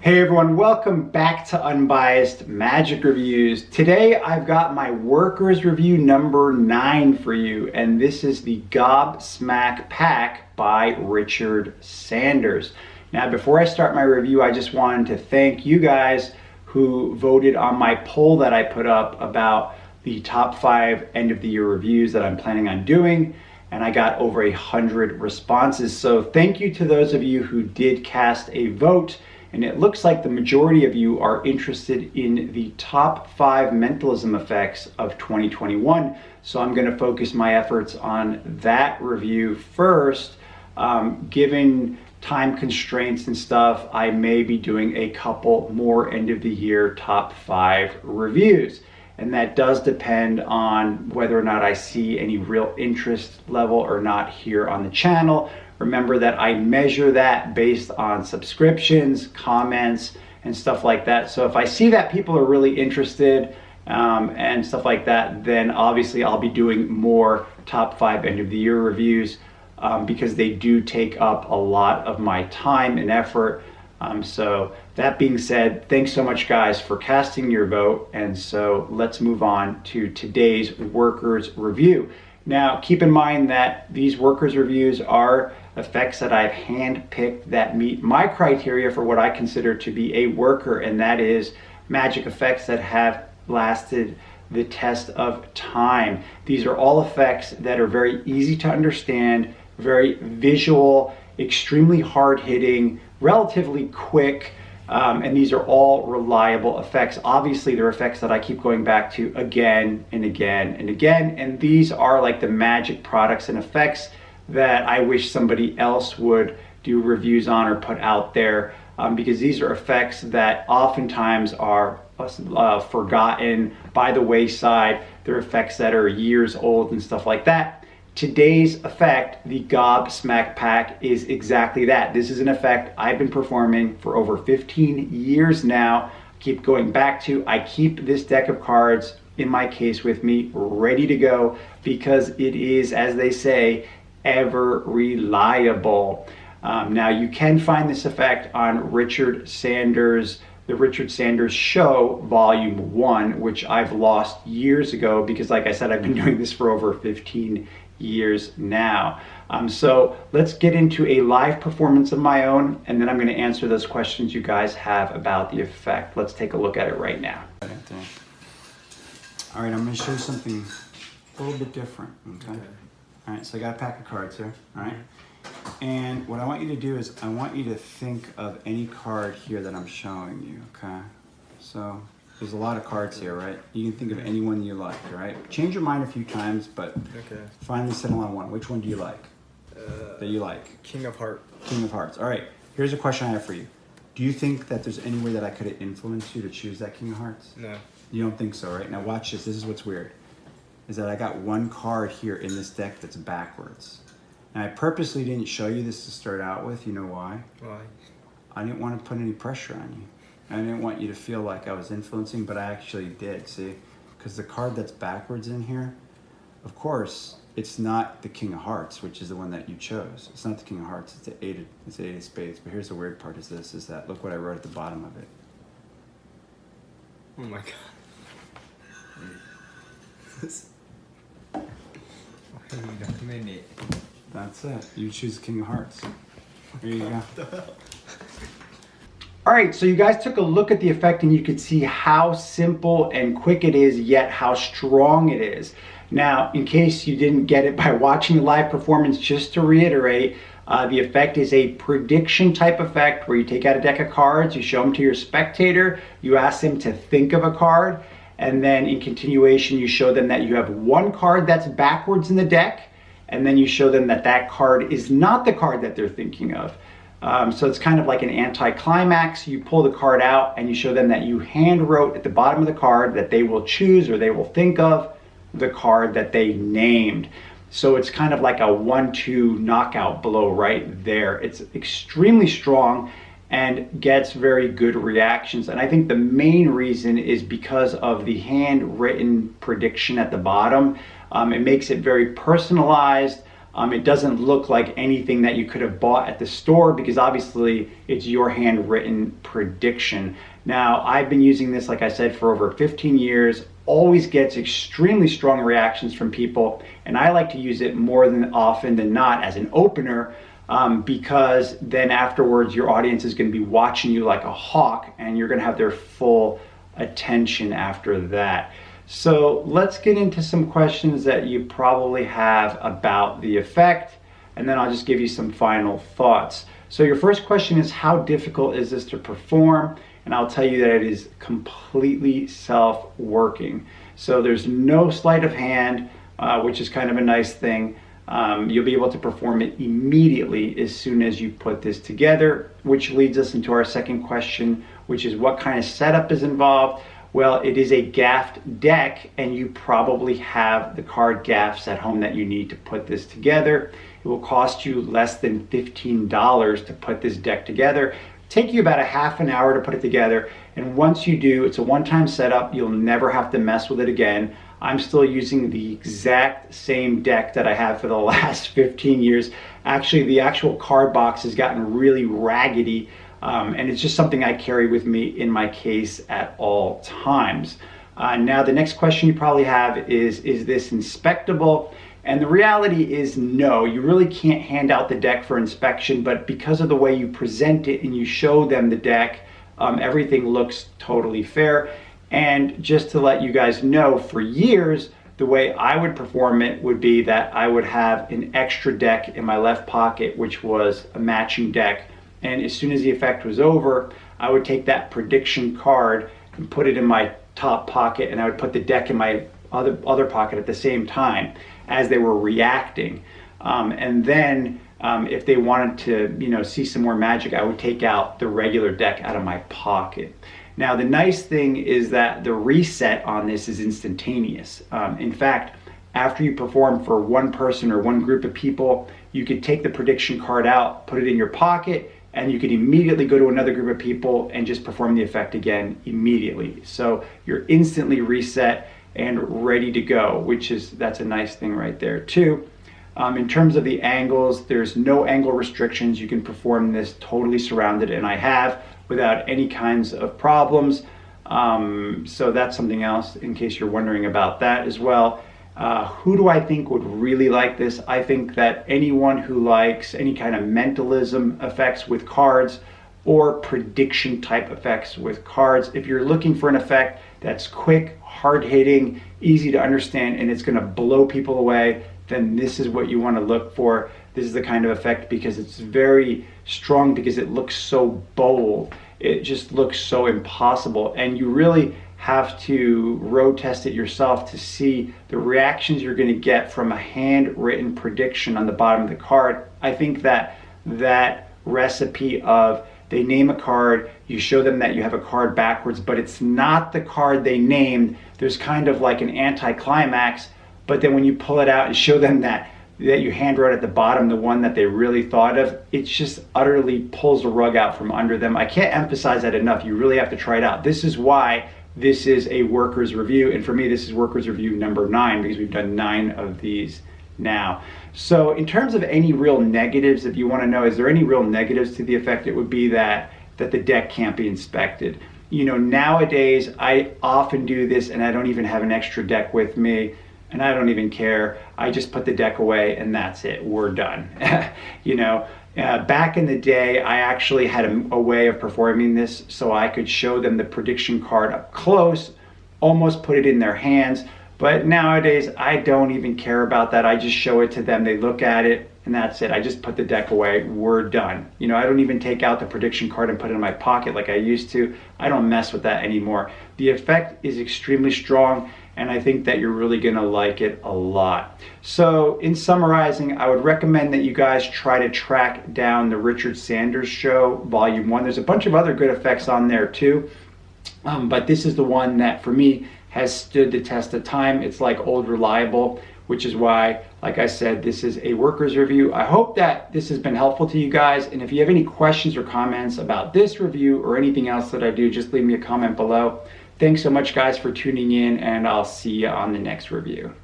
Hey everyone, welcome back to Unbiased Magic Reviews. Today I've got my Workers Review number 9 for you, and this is the Gobsmack Pack by Richard Sanders. Now before I start my review, I just wanted to thank you guys who voted on my poll that I put up about the top 5 end of the year reviews that I'm planning on doing, and I got over 100 responses. So thank you to those of you who did cast a vote. And it looks like the majority of you are interested in the top 5 mentalism effects of 2021. So I'm going to focus my efforts on that review first. Given time constraints and stuff, I may be doing a couple more end of the year top 5 reviews. And that does depend on whether or not I see any real interest level or not here on the channel. Remember that I measure that based on subscriptions, comments, and stuff like that. So if I see that people are really interested and stuff like that, then obviously I'll be doing more top 5 end of the year reviews because they do take up a lot of my time and effort. So that being said, thanks so much guys for casting your vote. And so let's move on to today's Workers Review. Now keep in mind that these Workers Reviews are effects that I've handpicked that meet my criteria for what I consider to be a worker, and that is magic effects that have lasted the test of time. These are all effects that are very easy to understand, very visual, extremely hard-hitting, relatively quick, and these are all reliable effects. Obviously, they're effects that I keep going back to again and again and again, and these are like the magic products and effects that I wish somebody else would do reviews on or put out there, because these are effects that oftentimes are forgotten by the wayside. They're effects that are years old and stuff like that. Today's effect, the Gobsmack Pack, is exactly that. This is an effect I've been performing for over 15 years now. I keep going back to. I keep this deck of cards in my case with me, ready to go, because it is, as they say, ever reliable. Now you can find this effect on Richard Sanders, the Richard Sanders Show Volume 1, which I've lost years ago because, like I said, I've been doing this for over 15 years now. So let's get into a live performance of my own, and then I'm going to answer those questions you guys have about the effect. Let's take a look at it right now. All right, I'm going to show you something a little bit different. Okay. All right, so I got a pack of cards here, all right? And what I want you to do is I want you to think of any card here that I'm showing you, okay? So there's a lot of cards here, right? You can think of any one you like, all right? Change your mind a few times, but finally settle on one. Which one do you like? That you like? King of Hearts. King of Hearts. All right, here's a question I have for you. Do you think that there's any way that I could have influenced you to choose that King of Hearts? No. You don't think so, right? Now watch this. This is what's weird. Is that I got one card here in this deck that's backwards. And I purposely didn't show you this to start out with. You know why? Why? I didn't want to put any pressure on you. I didn't want you to feel like I was influencing, but I actually did, see? Because the card that's backwards in here, of course, it's not the King of Hearts, which is the one that you chose. It's not the King of Hearts, it's the Eight of Spades. But here's the weird part is this, is that, look what I wrote at the bottom of it. Oh my god. That's it. You choose King of Hearts. There you go. All right, so you guys took a look at the effect and you could see how simple and quick it is, yet how strong it is. Now, in case you didn't get it by watching the live performance, just to reiterate, the effect is a prediction type effect where you take out a deck of cards, you show them to your spectator, you ask them to think of a card, and then in continuation, you show them that you have one card that's backwards in the deck, and then you show them that that card is not the card that they're thinking of. So it's kind of like an anti-climax. You pull the card out and you show them that you hand wrote at the bottom of the card that they will choose or they will think of the card that they named. So it's kind of like a 1-2 knockout blow right there. It's extremely strong and gets very good reactions. And I think the main reason is because of the handwritten prediction at the bottom. It makes it very personalized. It doesn't look like anything that you could have bought at the store because obviously it's your handwritten prediction. Now, I've been using this, like I said, for over 15 years, always gets extremely strong reactions from people, and I like to use it more than often than not as an opener because then afterwards your audience is going to be watching you like a hawk and you're going to have their full attention after that. So let's get into some questions that you probably have about the effect, and then I'll just give you some final thoughts. So your first question is, how difficult is this to perform? And I'll tell you that it is completely self-working. So there's no sleight of hand, which is kind of a nice thing. You'll be able to perform it immediately as soon as you put this together, which leads us into our second question, which is what kind of setup is involved? Well, it is a gaffed deck, and you probably have the card gaffs at home that you need to put this together. It will cost you less than $15 to put this deck together. Take you about a half an hour to put it together, and once you do, it's a one-time setup. You'll never have to mess with it again. I'm still using the exact same deck that I have for the last 15 years. Actually, the actual card box has gotten really raggedy, and it's just something I carry with me in my case at all times. Now, the next question you probably have is this inspectable? And the reality is no, you really can't hand out the deck for inspection, but because of the way you present it and you show them the deck, everything looks totally fair. And just to let you guys know, for years, the way I would perform it would be that I would have an extra deck in my left pocket, which was a matching deck. And as soon as the effect was over, I would take that prediction card and put it in my top pocket, and I would put the deck in my other pocket at the same time as they were reacting. And then if they wanted to, see some more magic, I would take out the regular deck out of my pocket. Now, the nice thing is that the reset on this is instantaneous. In fact, after you perform for one person or one group of people, you could take the prediction card out, put it in your pocket, and you could immediately go to another group of people and just perform the effect again immediately. So you're instantly reset and ready to go, that's a nice thing right there too. In terms of the angles, there's no angle restrictions. You can perform this totally surrounded, and I have, without any kinds of problems. So that's something else in case you're wondering about that as well. Who do I think would really like this? I think that anyone who likes any kind of mentalism effects with cards or prediction type effects with cards, if you're looking for an effect that's quick, hard-hitting, easy to understand, and it's going to blow people away, then this is what you want to look for. This is the kind of effect because it's very strong, because it looks so bold. It just looks so impossible, and you really have to road test it yourself to see the reactions you're going to get from a handwritten prediction on the bottom of the card. I think that recipe of they name a card, you show them that you have a card backwards, but it's not the card they named. There's kind of like an anticlimax, but then when you pull it out and show them that you handwrote at the bottom the one that they really thought of, it just utterly pulls the rug out from under them. I can't emphasize that enough. You really have to try it out. This is why this is a workers review, and for me this is workers review number 9, because we've done 9 of these now. So in terms of any real negatives, if you want to know, is there any real negatives to the effect, it would be that the deck can't be inspected. Nowadays I often do this and I don't even have an extra deck with me, and I don't even care. I just put the deck away and that's it, we're done. Back in the day, I actually had a way of performing this so I could show them the prediction card up close, almost put it in their hands. But nowadays, I don't even care about that. I just show it to them, they look at it, and that's it. I just put the deck away, we're done. I don't even take out the prediction card and put it in my pocket like I used to. I don't mess with that anymore. The effect is extremely strong, and I think that you're really gonna like it a lot. So in summarizing, I would recommend that you guys try to track down the Richard Sanders Show, Volume 1. There's a bunch of other good effects on there too, but this is the one that for me has stood the test of time. It's like old reliable, which is why, like I said, this is a workers review. I hope that this has been helpful to you guys, and if you have any questions or comments about this review or anything else that I do, just leave me a comment below. Thanks so much guys for tuning in, and I'll see you on the next review.